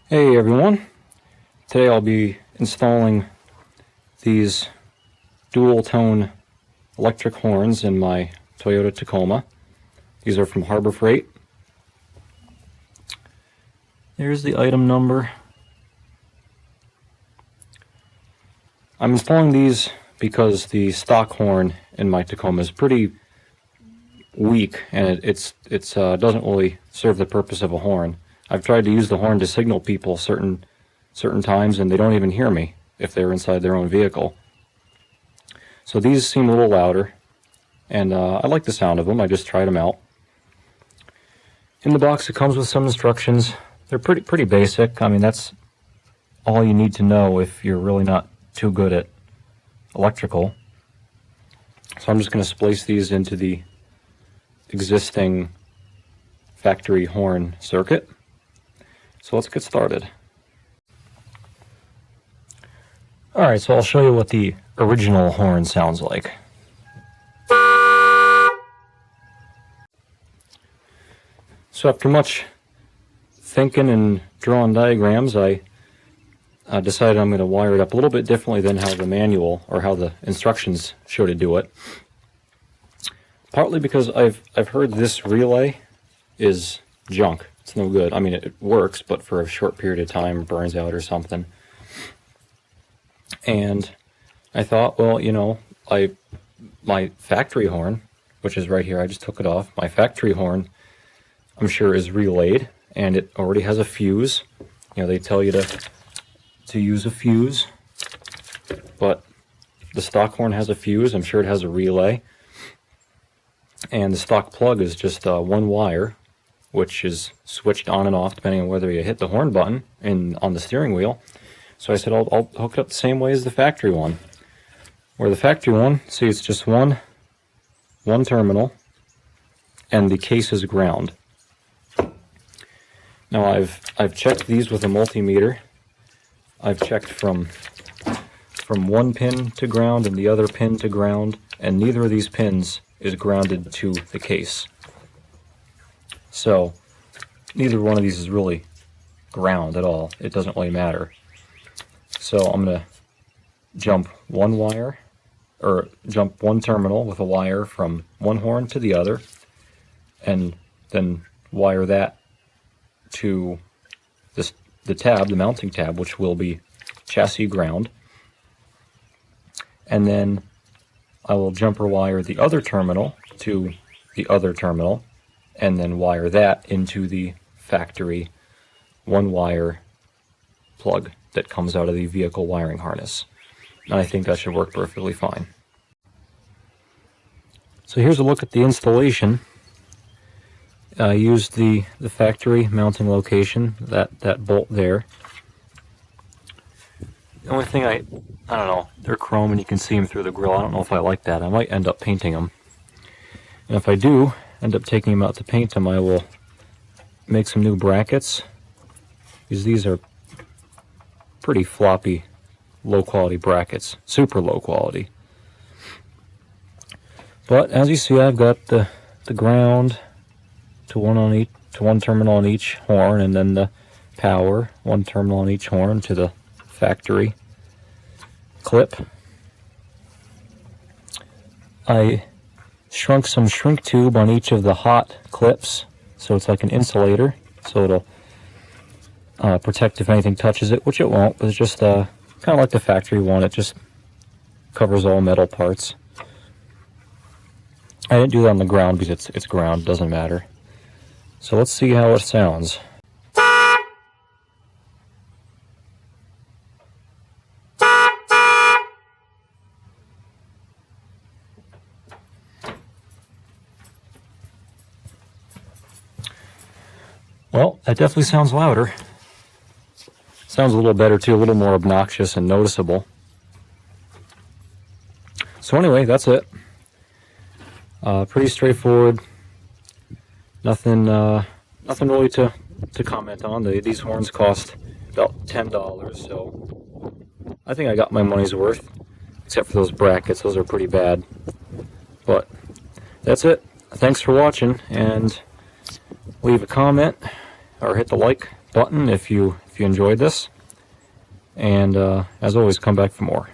Hey everyone, today I'll be installing these dual tone electric horns in my Toyota Tacoma. These are from Harbor Freight. There's the item number. I'm installing these because the stock horn in my Tacoma is pretty weak and it doesn't really serve the purpose of a horn. I've tried to use the horn to signal people certain times, and they don't even hear me if they're inside their own vehicle. So these seem a little louder, and I like the sound of them. I just tried them out. In the box, it comes with some instructions. They're pretty basic. I mean, that's all you need to know if you're really not too good at electrical. So I'm just going to splice these into the existing factory horn circuit. So let's get started. Alright, so I'll show you what the original horn sounds like. So after much thinking and drawing diagrams, I decided I'm going to wire it up a little bit differently than how the manual or how the instructions show to do it. Partly because I've heard this relay is junk. It's no good. I mean, it works, but for a short period of time it burns out or something. And I thought, well, you know, my factory horn, which is right here, I just took it off. My factory horn, I'm sure, is relayed, and it already has a fuse. You know, they tell you to use a fuse, but the stock horn has a fuse. I'm sure it has a relay. And the stock plug is just one wire, which is switched on and off depending on whether you hit the horn button on the steering wheel. So I said I'll hook it up the same way as the factory one. Where the factory one, see, it's just one terminal, and the case is ground. Now I've checked these with a multimeter. I've checked from one pin to ground and the other pin to ground, and neither of these pins is grounded to the case. So neither one of these is really ground at all. It doesn't really matter. So I'm going to jump one wire, or jump one terminal with a wire from one horn to the other, and then wire that to the tab, the mounting tab, which will be chassis ground. And then I will jumper wire the other terminal to the other terminal, and then wire that into the factory one wire plug that comes out of the vehicle wiring harness. And I think that should work perfectly fine. So here's a look at the installation. I used the factory mounting location, that bolt there. The only thing I don't know, they're chrome and you can see them through the grill. I don't know if I like that. I might end up painting them. And if I do end up taking them out to paint them, I will make some new brackets, because these are pretty floppy, low quality brackets, super low quality. But as you see, I've got the ground to one terminal on each horn, and then the power, one terminal on each horn to the factory clip. I shrunk some shrink tube on each of the hot clips, so it's like an insulator, so it'll protect if anything touches it, which it won't, but it's just kind of like the factory one. It just covers all metal parts. I didn't do that on the ground because it's ground, doesn't matter. So let's see how it sounds. Well, that definitely sounds louder. Sounds a little better too, a little more obnoxious and noticeable. So anyway, that's it. Pretty straightforward. Nothing really to comment on. These horns cost about $10, so I think I got my money's worth. Except for those brackets, those are pretty bad. But that's it. Thanks for watching, and leave a comment or hit the like button if you if you enjoyed this. And as always, come back for more.